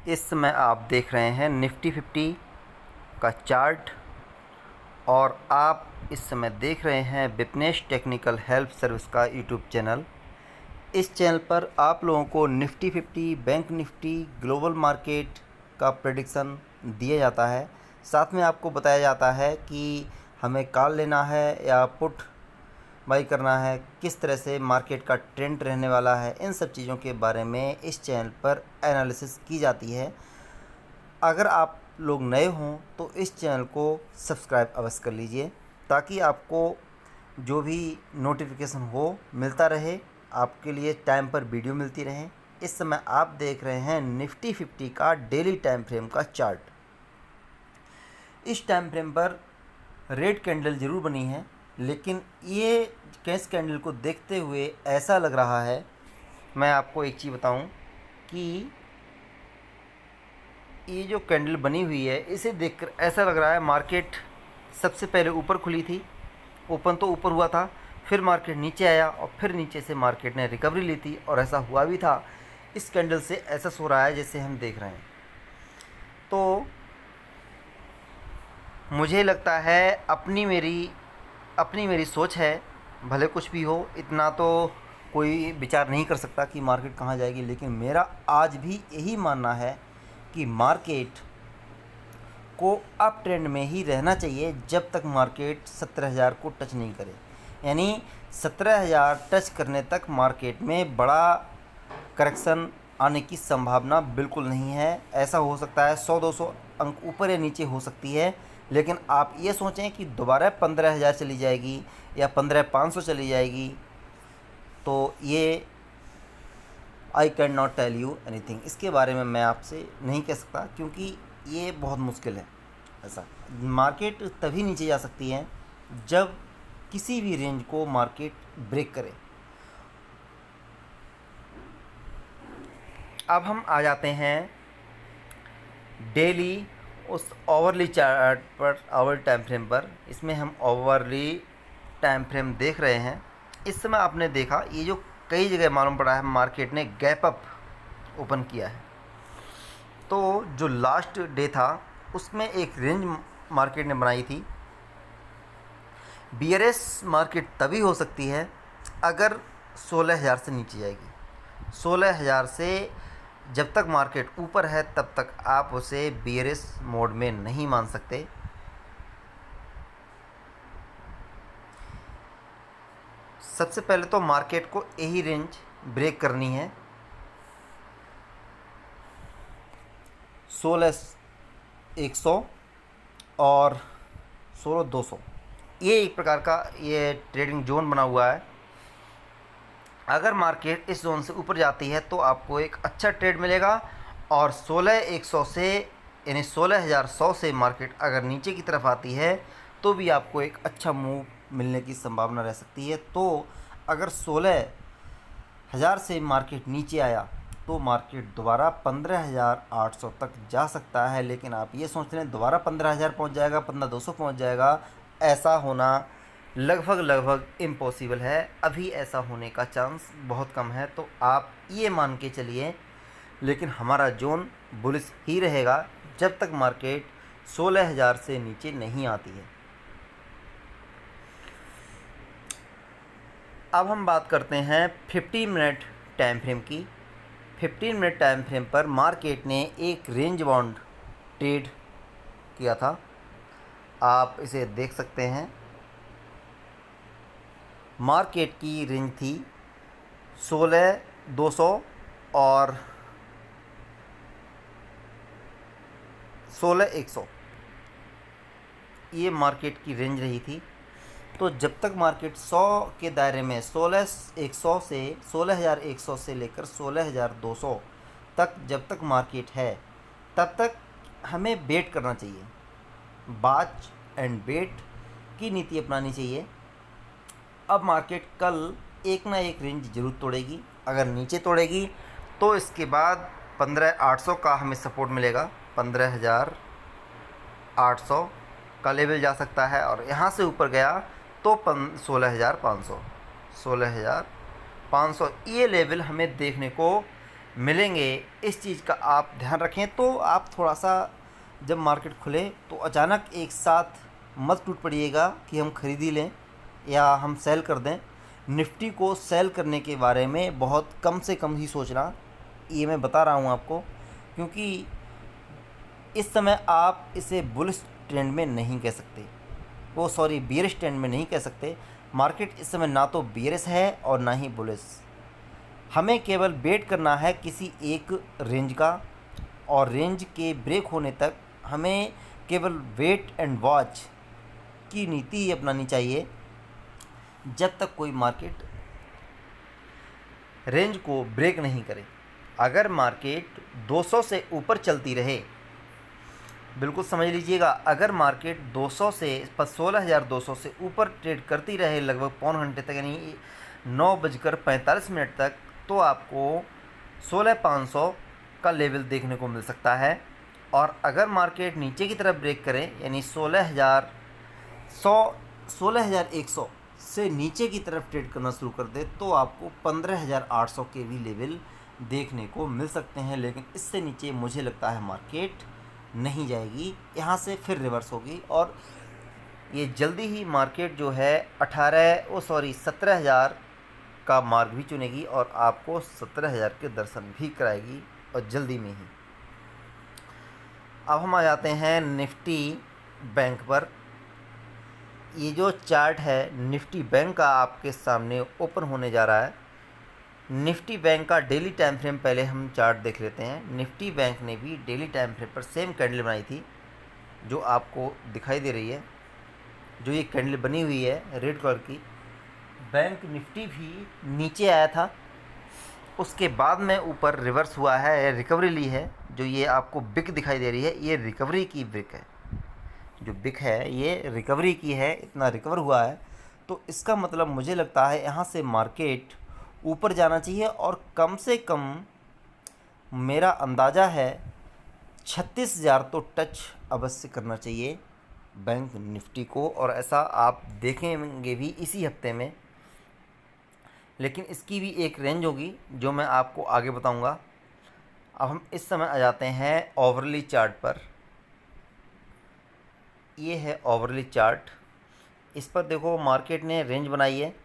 इस समय आप देख रहे हैं निफ्टी 50 का चार्ट और आप इस समय देख रहे हैं विपनेश टेक्निकल हेल्प सर्विस का यूट्यूब चैनल। इस चैनल पर आप लोगों को Nifty 50, bank Nifty, global market का प्रेडिक्शन दिया जाता है। साथ में आपको बताया जाता है कि हमें कॉल लेना है या पुट बाई करना है, किस तरह से मार्केट का ट्रेंड रहने वाला है, इन सब चीज़ों के बारे में इस चैनल पर एनालिसिस की जाती है। अगर आप लोग नए हों तो इस चैनल को सब्सक्राइब अवश्य कर लीजिए ताकि आपको जो भी नोटिफिकेशन हो मिलता रहे, आपके लिए टाइम पर वीडियो मिलती रहे। इस समय आप देख रहे हैं निफ्टी 50 का डेली टाइम फ्रेम का चार्ट। इस टाइम फ्रेम पर रेड कैंडल ज़रूर बनी है, लेकिन ये कैश कैंडल को देखते हुए ऐसा लग रहा है, मैं आपको एक चीज़ बताऊं कि ये जो कैंडल बनी हुई है इसे देखकर ऐसा लग रहा है मार्केट सबसे पहले ऊपर खुली थी, ओपन तो ऊपर हुआ था, फिर मार्केट नीचे आया और फिर नीचे से मार्केट ने रिकवरी ली थी और ऐसा हुआ भी था। इस कैंडल से ऐसा सो रहा है जैसे हम देख रहे हैं। तो मुझे लगता है अपनी मेरी सोच है, भले कुछ भी हो, इतना तो कोई विचार नहीं कर सकता कि मार्केट कहाँ जाएगी, लेकिन मेरा आज भी यही मानना है कि मार्केट को अप ट्रेंड में ही रहना चाहिए जब तक मार्केट 17,000 को टच नहीं करे। यानी 17,000 टच करने तक मार्केट में बड़ा करेक्शन आने की संभावना बिल्कुल नहीं है। ऐसा हो सकता है 100-200 अंक ऊपर या नीचे हो सकती है, लेकिन आप ये सोचें कि दोबारा 15,000 चली जाएगी या 15,500 चली जाएगी, तो ये I can not tell you anything. इसके बारे में मैं आपसे नहीं कह सकता क्योंकि ये बहुत मुश्किल है। ऐसा मार्केट तभी नीचे जा सकती है जब किसी भी रेंज को मार्केट ब्रेक करे। अब हम आ जाते हैं डेली उस ओवरली चार्ट पर, ओवर टाइम फ्रेम पर। इसमें हम ओवरली टाइम फ्रेम देख रहे हैं। इस समय आपने देखा ये जो कई जगह मालूम पड़ा है मार्केट ने गैप अप ओपन किया है। तो जो लास्ट डे था उसमें एक रेंज मार्केट ने बनाई थी। बियरेस मार्केट तभी हो सकती है अगर 16,000 से नीचे जाएगी। 16,000 से जब तक मार्केट ऊपर है तब तक आप उसे बियरेस मोड में नहीं मान सकते। सबसे पहले तो मार्केट को यही रेंज ब्रेक करनी है, 16,100 और 16,200। ये एक प्रकार का ये ट्रेडिंग जोन बना हुआ है। अगर मार्केट इस जोन से ऊपर जाती है तो आपको एक अच्छा ट्रेड मिलेगा, और 16,100 से यानी 16,100 से मार्केट अगर नीचे की तरफ आती है तो भी आपको एक अच्छा मूव मिलने की संभावना रह सकती है। तो अगर 16,000 से मार्केट नीचे आया तो मार्केट दोबारा 15,800 तक जा सकता है, लेकिन आप ये सोच रहे हैं दोबारा 15,000 पहुँच जाएगा, 15,200 पहुँच जाएगा, ऐसा होना लगभग इम्पॉसिबल है। अभी ऐसा होने का चांस बहुत कम है। तो आप ये मान के चलिए, लेकिन हमारा जोन बुलिश ही रहेगा जब तक मार्केट 16,000 से नीचे नहीं आती है। अब हम बात करते हैं 15 मिनट टाइम फ्रेम की। 15 मिनट टाइम फ्रेम पर मार्केट ने एक रेंज बाउंड ट्रेड किया था, आप इसे देख सकते हैं। मार्केट की रेंज थी 16,200 और 16,100, ये मार्केट की रेंज रही थी। तो जब तक मार्केट 100 के दायरे में 16,100 से 16,100 से लेकर 16,200 तक जब तक मार्केट है तब तक हमें वेट करना चाहिए, बाच एंड वेट की नीति अपनानी चाहिए। अब मार्केट कल एक ना एक रेंज ज़रूर तोड़ेगी। अगर नीचे तोड़ेगी तो इसके बाद 15,800 का हमें सपोर्ट मिलेगा, 15,800 का लेवल जा सकता है, और यहाँ से ऊपर गया तो 16,500 ये लेवल हमें देखने को मिलेंगे, इस चीज़ का आप ध्यान रखें। तो आप थोड़ा सा जब मार्केट खुले तो अचानक एक साथ मत टूट पड़िएगा कि हम खरीद ही लें या हम सेल कर दें। निफ्टी को सेल करने के बारे में बहुत कम से कम ही सोचना, ये मैं बता रहा हूँ आपको, क्योंकि इस समय आप इसे बुलिश ट्रेंड में नहीं कह सकते, वो सॉरी बियरिश ट्रेंड में नहीं कह सकते। मार्केट इस समय ना तो बियरिश है और ना ही बुलिश। हमें केवल वेट करना है किसी एक रेंज का, और रेंज के ब्रेक होने तक हमें केवल वेट एंड वॉच की नीति ही अपनानी चाहिए। जब तक कोई मार्केट रेंज को ब्रेक नहीं करे, अगर मार्केट 200 से ऊपर चलती रहे, बिल्कुल समझ लीजिएगा, अगर मार्केट 200 से 16,200 से ऊपर ट्रेड करती रहे लगभग पौन घंटे तक, यानी 9:45 तक, तो आपको 16,500 का लेवल देखने को मिल सकता है। और अगर मार्केट नीचे की तरफ ब्रेक करे, यानी 16,100 से नीचे की तरफ ट्रेड करना शुरू कर दे, तो आपको 15,800 के भी लेवल देखने को मिल सकते हैं। लेकिन इससे नीचे मुझे लगता है मार्केट नहीं जाएगी, यहाँ से फिर रिवर्स होगी और ये जल्दी ही मार्केट जो है 17,000 का मार्ग भी चुनेगी और आपको 17,000 के दर्शन भी कराएगी, और जल्दी में ही। अब हम आ जाते हैं निफ्टी बैंक पर। ये जो चार्ट है निफ्टी बैंक का आपके सामने ओपन होने जा रहा है। निफ्टी बैंक का डेली टाइम फ्रेम पहले हम चार्ट देख लेते हैं। निफ्टी बैंक ने भी डेली टाइम फ्रेम पर सेम कैंडल बनाई थी जो आपको दिखाई दे रही है। जो ये कैंडल बनी हुई है रेड कलर की, बैंक निफ्टी भी नीचे आया था, उसके बाद में ऊपर रिवर्स हुआ है, रिकवरी ली है। जो ये आपको बिक दिखाई दे रही है, ये रिकवरी की बिक है। जो बिक है ये रिकवरी की है, इतना रिकवर हुआ है। तो इसका मतलब मुझे लगता है यहाँ से मार्केट ऊपर जाना चाहिए, और कम से कम मेरा अंदाज़ा है 36,000 तो टच अवश्य करना चाहिए बैंक निफ्टी को, और ऐसा आप देखेंगे भी इसी हफ्ते में। लेकिन इसकी भी एक रेंज होगी जो मैं आपको आगे बताऊंगा। अब हम इस समय आ जाते हैं ओवरली चार्ट पर। ये है ओवरली चार्ट। इस पर देखो मार्केट ने रेंज बनाई है।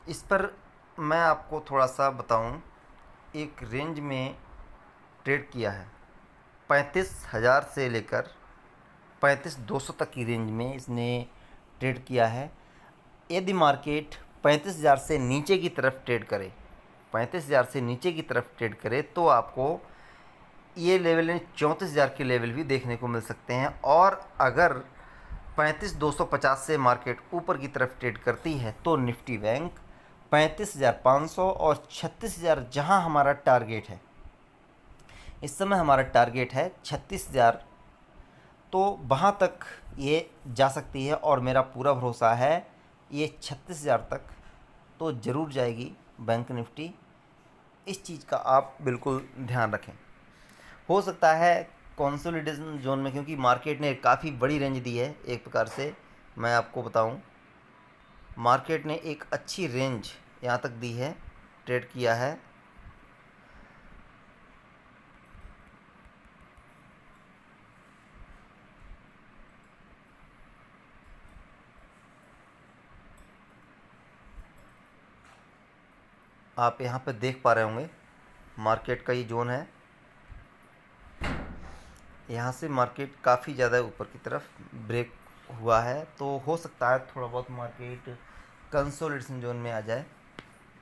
इस पर मैं आपको थोड़ा सा बताऊं, एक रेंज में ट्रेड किया है 35,000 से लेकर 35,200 तक की रेंज में इसने ट्रेड किया है। यदि मार्केट 35,000 से नीचे की तरफ ट्रेड करे, 35,000 से नीचे की तरफ ट्रेड करे, तो आपको ये लेवल 34,000 के लेवल भी देखने को मिल सकते हैं। और अगर 35,250 से मार्केट ऊपर की तरफ ट्रेड करती है तो निफ्टी बैंक 35,500 और 36,000 जहाँ हमारा टारगेट है, इस समय हमारा टारगेट है 36,000, तो वहाँ तक ये जा सकती है। और मेरा पूरा भरोसा है ये 36,000 तक तो ज़रूर जाएगी बैंक निफ्टी। इस चीज़ का आप बिल्कुल ध्यान रखें। हो सकता है कंसोलिडेशन जोन में, क्योंकि मार्केट ने काफ़ी बड़ी रेंज दी है, एक प्रकार से मैं आपको बताऊं, मार्केट ने एक अच्छी रेंज यहाँ तक दी है, ट्रेड किया है। आप यहाँ पे देख पा रहे होंगे मार्केट का ये जोन है। यहाँ से मार्केट काफ़ी ज़्यादा ऊपर की तरफ ब्रेक हुआ है, तो हो सकता है थोड़ा बहुत मार्केट कंसोलिडेशन जोन में आ जाए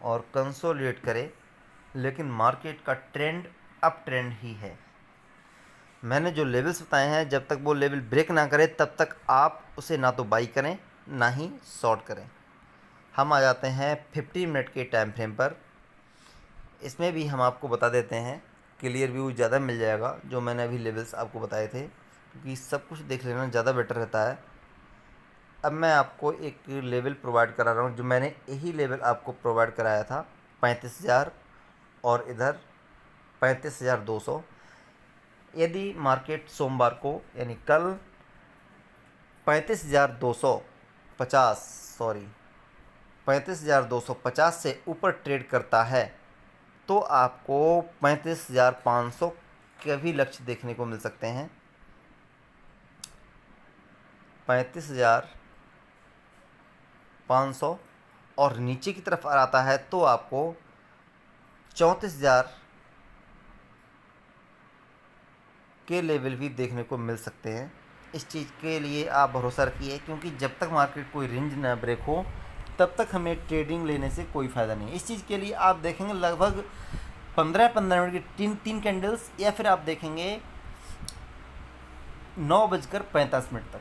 और कंसोलिडेट करे। लेकिन मार्केट का ट्रेंड अप ट्रेंड ही है। मैंने जो लेवल्स बताए हैं, जब तक वो लेवल ब्रेक ना करे तब तक आप उसे ना तो बाई करें ना ही शॉर्ट करें। हम आ जाते हैं 50 मिनट के टाइम फ्रेम पर। इसमें भी हम आपको बता देते हैं, क्लियर व्यू ज़्यादा मिल जाएगा जो मैंने अभी लेवल्स आपको बताए थे, क्योंकि सब कुछ देख लेना ज़्यादा बेटर रहता है। अब मैं आपको एक लेवल प्रोवाइड करा रहा हूँ, जो मैंने यही लेवल आपको प्रोवाइड कराया था 35,000 और इधर 35,200। यदि मार्केट सोमवार को यानी कल 35,250 से ऊपर ट्रेड करता है तो आपको 35,500 के भी लक्ष्य देखने को मिल सकते हैं। 35,500 और नीचे की तरफ आता है तो आपको 34,000 के लेवल भी देखने को मिल सकते हैं। इस चीज़ के लिए आप भरोसा रखिए, क्योंकि जब तक मार्केट कोई रेंज ना ब्रेक हो तब तक हमें ट्रेडिंग लेने से कोई फ़ायदा नहीं। इस चीज़ के लिए आप देखेंगे लगभग 15-15 मिनट की तीन कैंडल्स, या फिर आप देखेंगे 9:45 तक।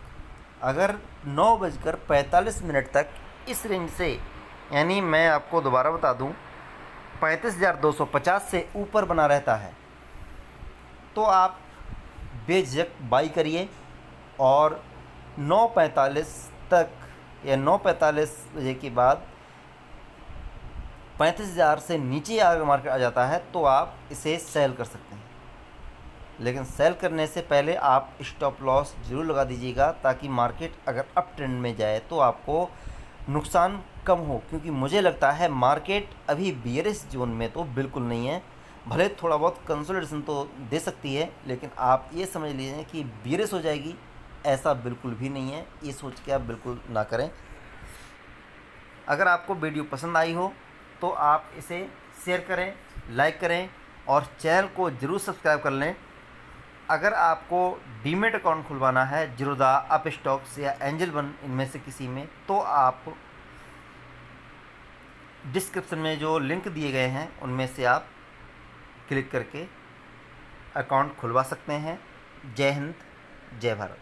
अगर 9:45 तक इस रेंज से, यानी मैं आपको दोबारा बता दूं, 35,250 से ऊपर बना रहता है तो आप बेझिझक बाई करिए, और 9:45 तक या 9:45 बजे के बाद 35,000 से नीचे अगर मार्केट आ जाता है तो आप इसे सेल कर सकते हैं। लेकिन सेल करने से पहले आप स्टॉप लॉस ज़रूर लगा दीजिएगा, ताकि मार्केट अगर अप ट्रेंड में जाए तो आपको नुकसान कम हो। क्योंकि मुझे लगता है मार्केट अभी बियरिश जोन में तो बिल्कुल नहीं है। भले थोड़ा बहुत कंसोलिडेशन तो दे सकती है, लेकिन आप ये समझ लीजिए कि बियरिश हो जाएगी, ऐसा बिल्कुल भी नहीं है। ये सोच के आप बिल्कुल ना करें। अगर आपको वीडियो पसंद आई हो तो आप इसे शेयर करें, लाइक करें और चैनल को ज़रूर सब्सक्राइब कर लें। अगर आपको डीमेट अकाउंट खुलवाना है जीरोधा, अप स्टॉक्स या एंजल वन इनमें से किसी में, तो आप डिस्क्रिप्शन में जो लिंक दिए गए हैं उनमें से आप क्लिक करके अकाउंट खुलवा सकते हैं। जय हिंद, जय भारत।